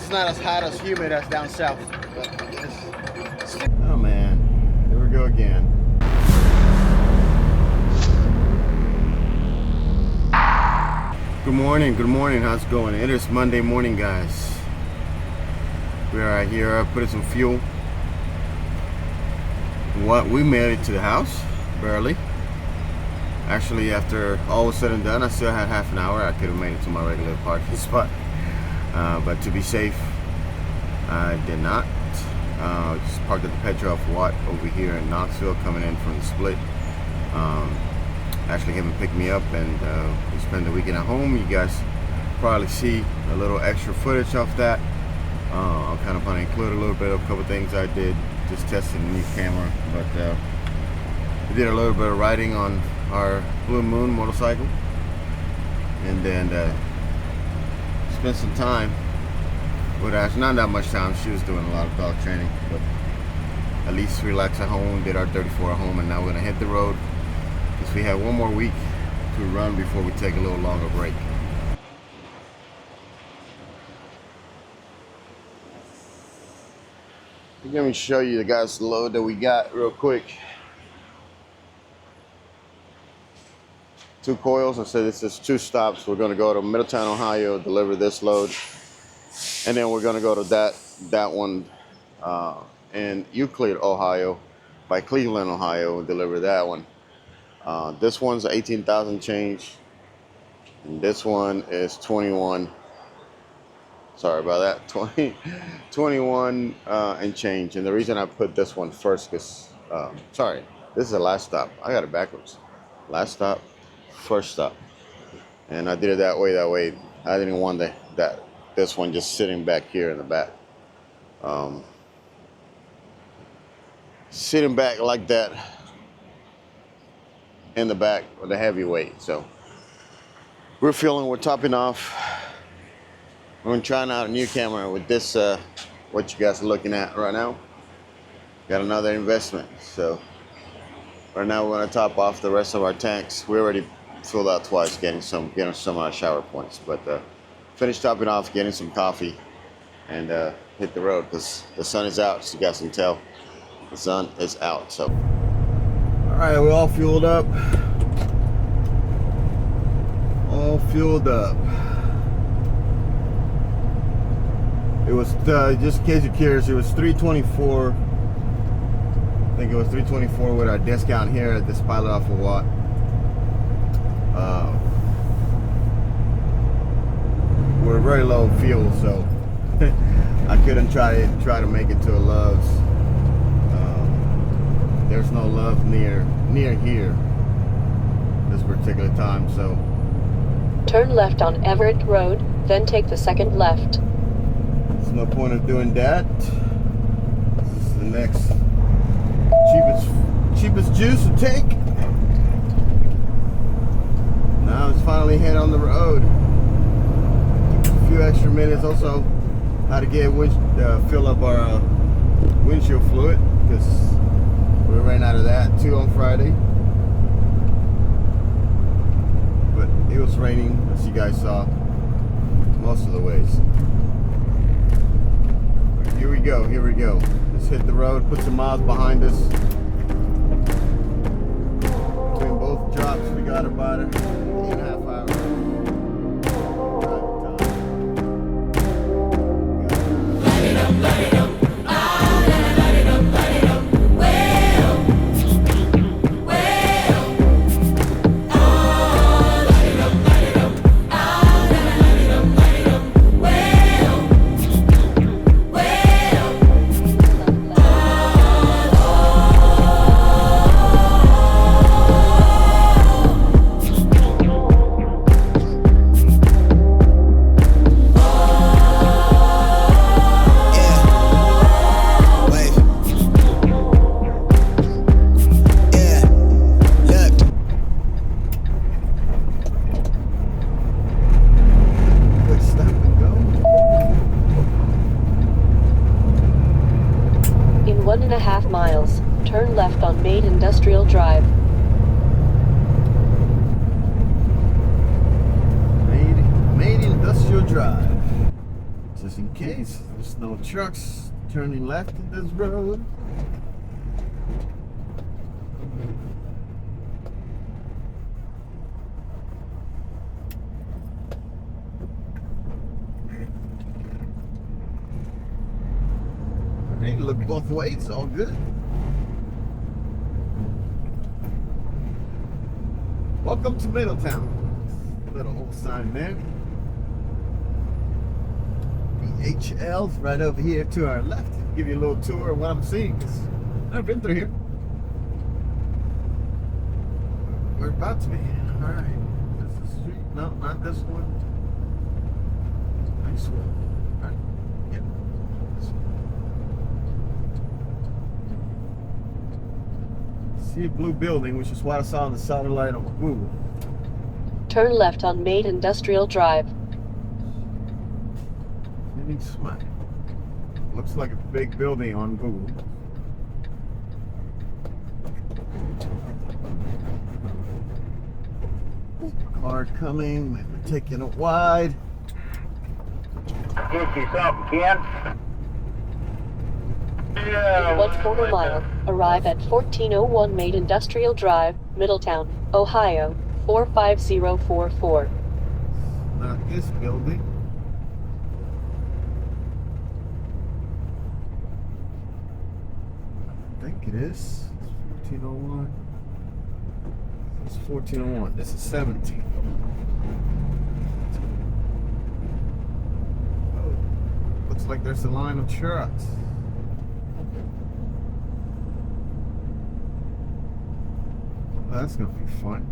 least it's not as hot as humid as down south. But oh man, here we go again. Good morning, how's it going? It is Monday morning, guys. We are here putting some fuel. We made it to the house, barely. Actually, after all was said and done, I still had half an hour. I could have made it to my regular parking spot. But to be safe, I did not. Just parked at the Petrol for Watt over here in Knoxville, coming in from the split. Actually came and picked me up, and we spent the weekend at home. You guys probably see a little extra footage of that. I'm kind of going to include a little bit of a couple things I did, just testing the new camera. But we did a little bit of riding on our Blue Moon motorcycle, and then spent some time with Ash. Not that much time. She was doing a lot of dog training, but at least relax at home. Did our 34 at home, and now we're gonna hit the road because we have one more week to run before we take a little longer break. Let me show you the guys the load that we got real quick. 2 coils. I said this is 2 stops. We're going to go to Middletown, Ohio, deliver this load, and then we're going to go to that one in Euclid, Ohio, by Cleveland, Ohio, and deliver that one. This one's 18,000 change, and this one is 21. Sorry about that, 21 and change. And the reason I put this one first, because sorry, this is the last stop. I got it backwards. Last stop, first stop, and I did it that way. I didn't want this one just sitting back here in the back, sitting back like that in the back with a heavy weight. So we're topping off. We're trying out a new camera with this, what you guys are looking at right now. Got another investment. So right now we're gonna top off the rest of our tanks. We already filled out twice, getting some shower points. But finished topping off, getting some coffee, and hit the road because the sun is out. So you guys can tell the sun is out. So all right, we're all fueled up. All fueled up. It was, just in case you're curious, it was 324. I think it was 324 with our discount here at this pilot off of Watt. We're very low fuel, so I couldn't try to make it to a Love's. There's no Love near here this particular time, so. Turn left on Everett Road, then take the second left. There's no point of doing that. This is the next cheapest juice to take. Now it's finally hit on the road. A few extra minutes. Also, how to get fill up our windshield fluid, because we ran out of that too on Friday. But it was raining, as you guys saw, most of the ways. Here we go. Let's hit the road, put some miles behind us. Between both drops, we got about 8.5 hours. Light it up, light it up. There's no trucks turning left in this road. Hey, look both ways, all good. Welcome to Middletown. Little old sign there. HL's right over here to our left. Give you a little tour of what I'm seeing, because I've been through here. We're about to be. Alright. This is the street. No, not this one. Nice one. Alright. Yep. See a blue building, which is what I saw on the satellite on Google. Turn left on Main Industrial Drive. Smart. Looks like a big building on Google. Car coming, we're taking it wide. Get you something, Ken. Yeah. 1/4 mile. Arrive at 1401 Main Industrial Drive, Middletown, Ohio, 45044. Not this building. I think it is. 1401. It's 1401. This is 17. Oh, looks like there's a line of trucks. Well, that's gonna be fun.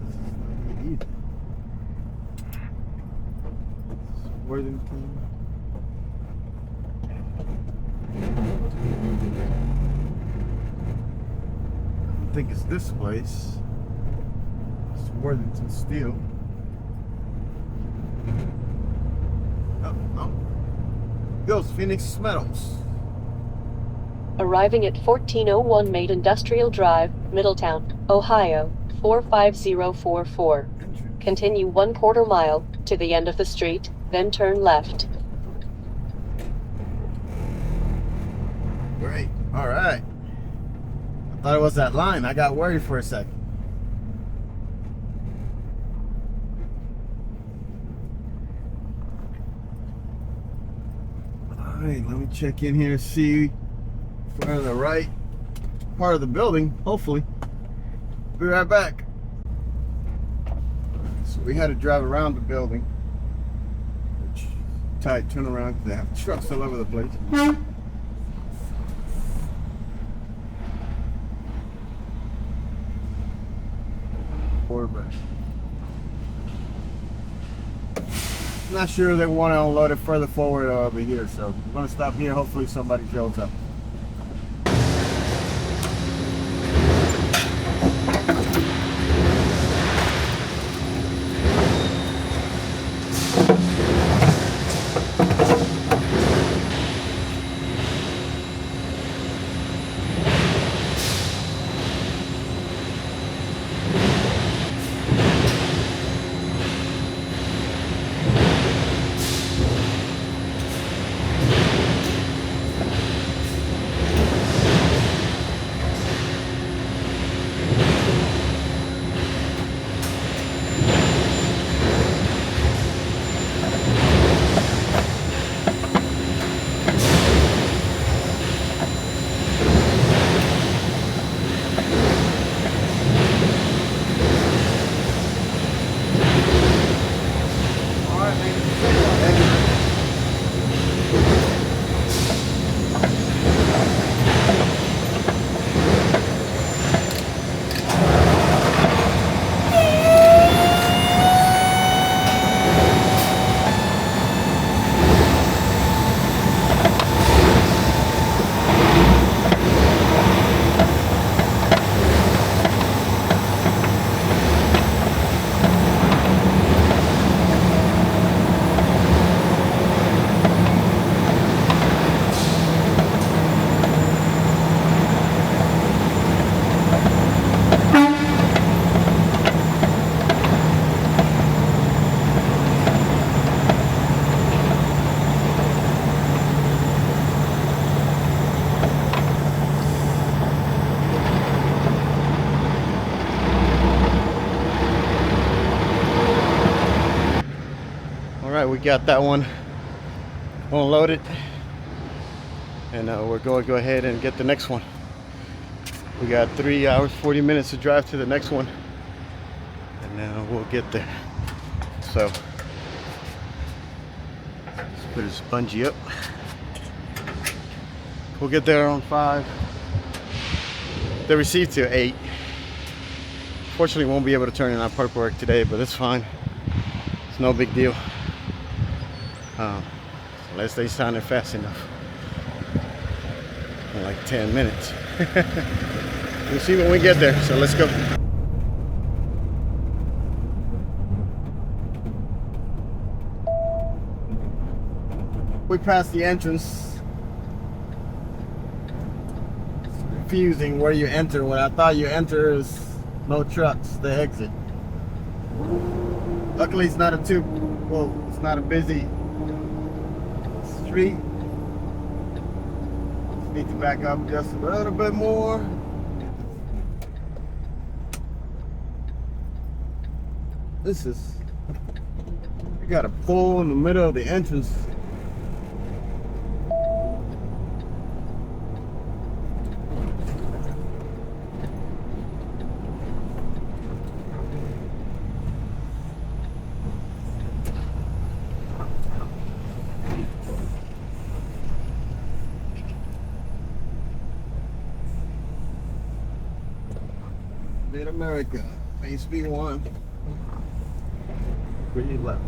This is not good either. Worthington. I don't think it's this place. It's Worthington Steel. Oh, no. Goes Phoenix Metals. Arriving at 1401 Main Industrial Drive, Middletown, Ohio, 45044. Continue 1/4 mile to the end of the street, then turn left. Great. All right. I thought it was that line. I got worried for a second. All right, let me check in here and see if we're in the right part of the building, hopefully. Be right back. So we had to drive around the building. Which, tight turnaround because they have trucks all over the place. Forward. Not sure they want to unload it further forward or over here, so we're going to stop here. Hopefully somebody shows up. we got that one unloaded, and we're going to go ahead and get the next one. We got 3 hours 40 minutes to drive to the next one, and now we'll get there. So let's put his bungee up. We'll get there on 5. They received till 8. Fortunately, won't be able to turn in our paperwork today, but it's fine. It's no big deal. Unless they sign it fast enough. In like 10 minutes. We'll see when we get there, so let's go. We passed the entrance. It's confusing where you enter. When I thought you enter is no trucks, the exit. Luckily it's not it's not a busy street. Just need to back up just a little bit more. We got a pole in the middle of the entrance. Mid-America, base B1. Pretty left.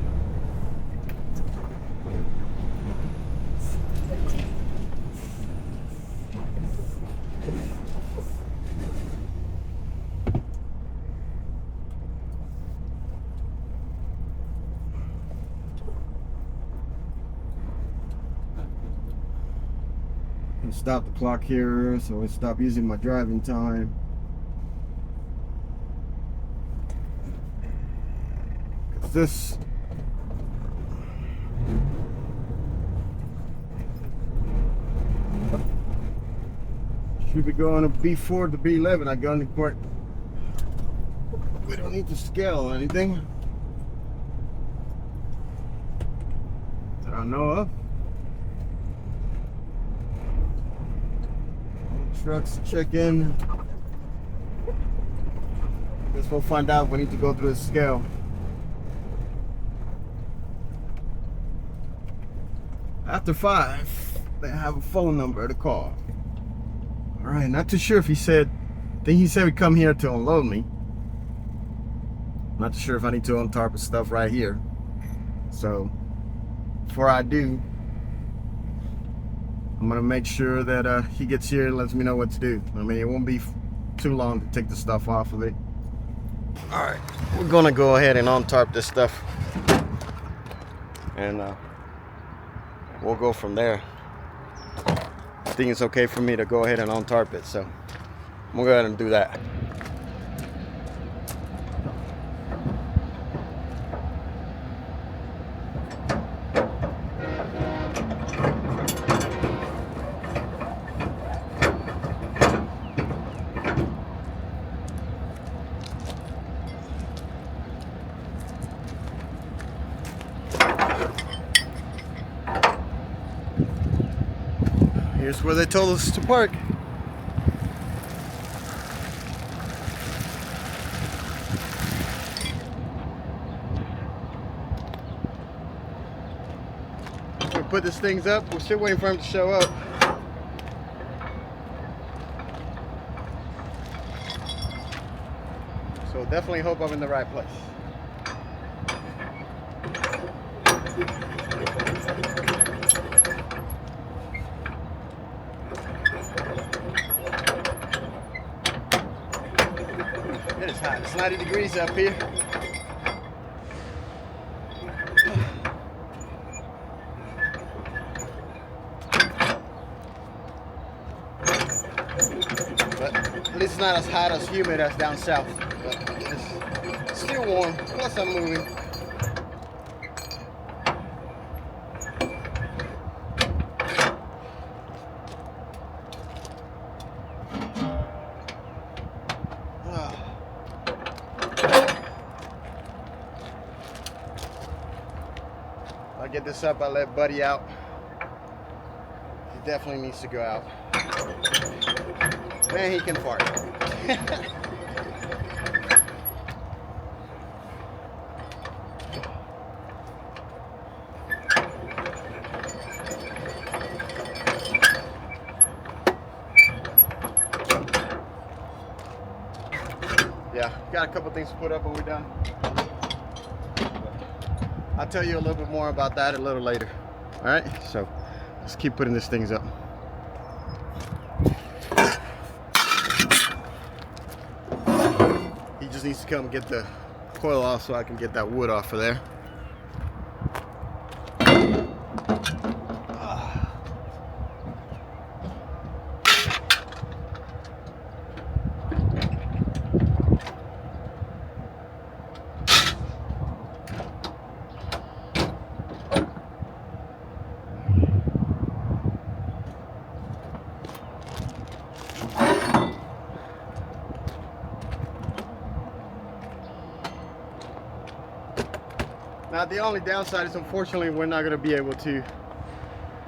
Stop the clock here, so I stop using my driving time. This should be going to B4 to B11. I got any part. We don't need to scale or anything that I know of. Trucks check in. Guess we'll find out. We need to go through the scale. After 5, they have a phone number to call. All right, not too sure if he said. I think he said we come here to unload me. Not too sure if I need to untarp his stuff right here. So before I do, I'm gonna make sure that he gets here and lets me know what to do. I mean, it won't be too long to take the stuff off of it. All right, we're gonna go ahead and untarp this stuff, and we'll go from there. I think it's okay for me to go ahead and untarp it, so I'm gonna go ahead and do that. Here's where they told us to park. We put these things up. We're still waiting for him to show up. So definitely hope I'm in the right place. It is hot. It's 90 degrees up here. But at least it's not as hot as humid as down south. But it's still warm. Plus I'm moving. I get this up. I let Buddy out. He definitely needs to go out. Man, he can fart. Yeah, got a couple things to put up when we're done. I'll tell you a little bit more about that a little later. All right, so let's keep putting these things up. He just needs to come get the coil off so I can get that wood off of there. Now the only downside is unfortunately we're not going to be able to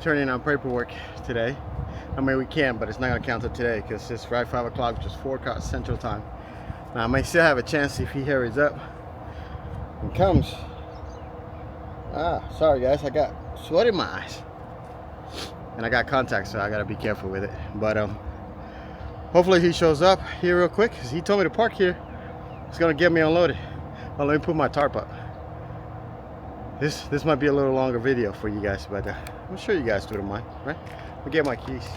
turn in our paperwork today. I mean we can, but it's not going to count to today because it's right 5 o'clock, which is 4 o'clock Central Time. Now I may still have a chance if he hurries up and comes. Sorry guys, I got sweat in my eyes. And I got contacts, so I got to be careful with it. But hopefully he shows up here real quick because he told me to park here. He's going to get me unloaded. Well, let me put my tarp up. This might be a little longer video for you guys, but I'm sure you guys don't mind, right? I'll get my keys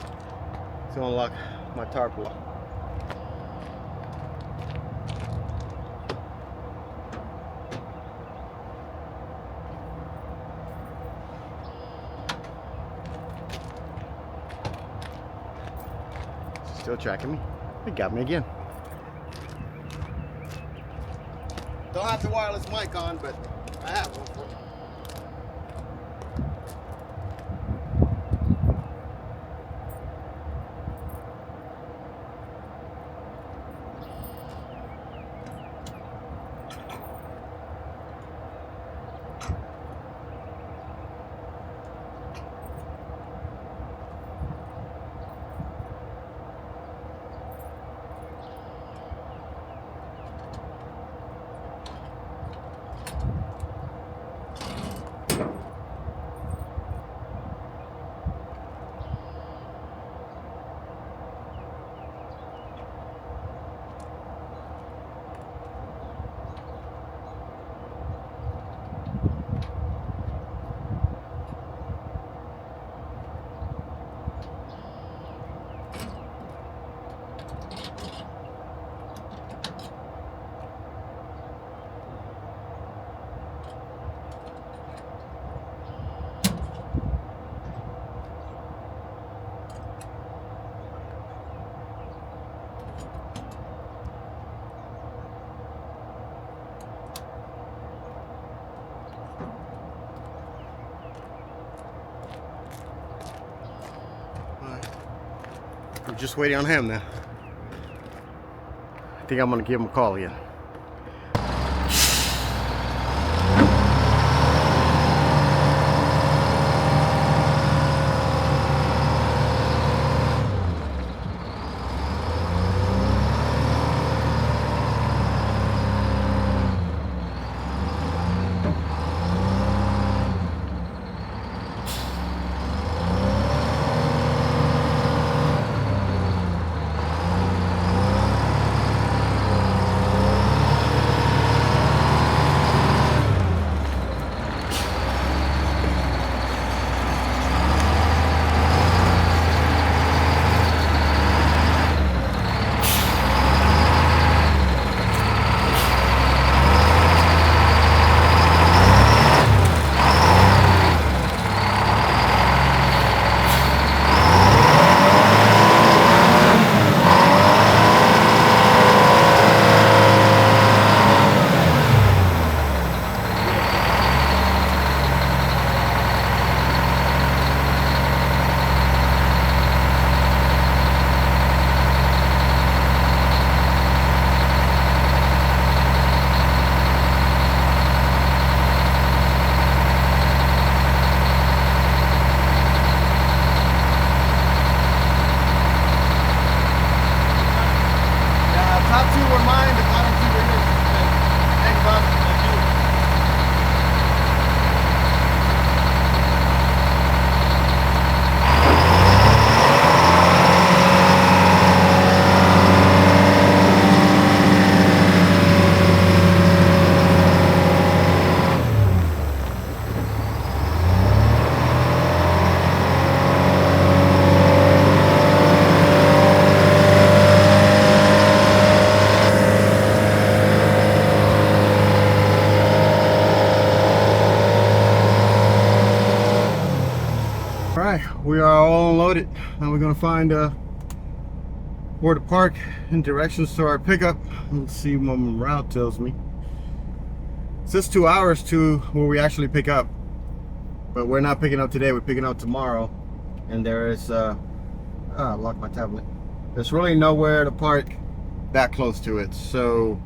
to unlock my tarp lock. Still tracking me. It got me again. Don't have the wireless mic on, but I have one for it. I'm just waiting on him now. I think I'm gonna give him a call again. we are all unloaded. Now we're gonna find where to park and directions to our pickup. Let's see what my route tells me. It says 2 hours to where we actually pick up, but we're not picking up today. We're picking up tomorrow. And there is I locked my tablet. There's really nowhere to park that close to it, so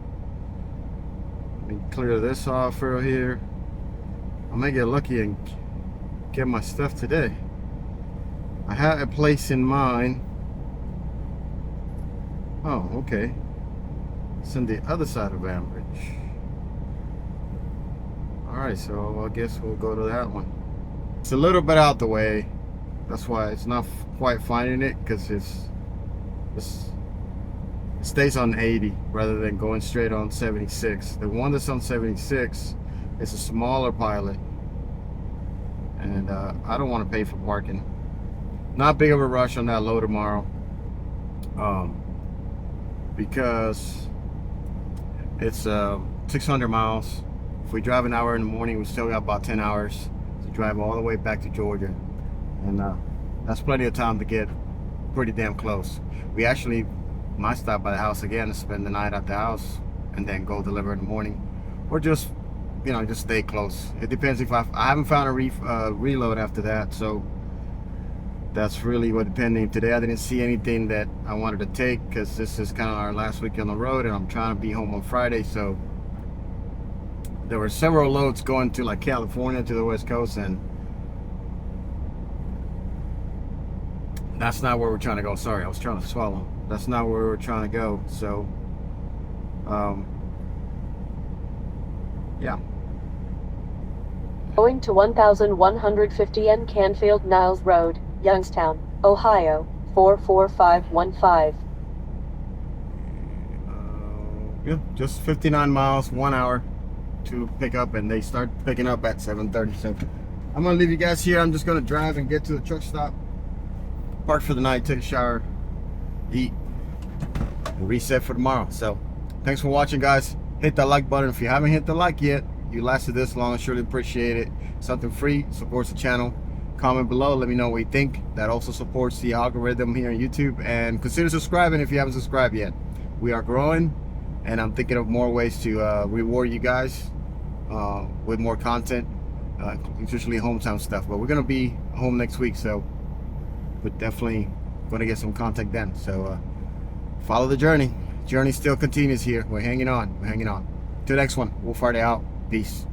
let me clear this off right here. I may get lucky and get my stuff today. I had a place in mind. Oh, okay. It's on the other side of Ambridge. Alright, so I guess we'll go to that one. It's a little bit out the way. That's why it's not quite finding it, because it stays on 80 rather than going straight on 76. The one that's on 76 is a smaller pilot, and I don't want to pay for parking. Not big of a rush on that load tomorrow, because it's 600 miles. If we drive an hour in the morning, we still got about 10 hours to drive all the way back to Georgia, and that's plenty of time to get pretty damn close. We actually might stop by the house again and spend the night at the house and then go deliver in the morning, or just, you know, just stay close. It depends. If I haven't found a reload after that, so that's really what depending. Today I didn't see anything that I wanted to take, because this is kind of our last week on the road and I'm trying to be home on Friday. So there were several loads going to like California, to the West Coast, and that's not where we're trying to go. Sorry, I was trying to swallow. That's not where we're trying to go. So yeah. Going to 1150 N Canfield Niles Road, Youngstown, Ohio, 44515. Yeah, just 59 miles, 1 hour to pick up, and they start picking up at 7:30. So I'm gonna leave you guys here. I'm just gonna drive and get to the truck stop, park for the night, take a shower, eat, and reset for tomorrow. So thanks for watching, guys. Hit that like button if you haven't hit the like yet. You lasted this long, I surely appreciate it. Something free, supports the channel. Comment below, let me know what you think. That also supports the algorithm here on YouTube, and consider subscribing if you haven't subscribed yet. We are growing, and I'm thinking of more ways to reward you guys with more content, usually hometown stuff, but we're gonna be home next week, so we're definitely gonna get some content then. So follow the journey. Journey still continues here. We're hanging on. Till next one, we'll fire it out. Peace.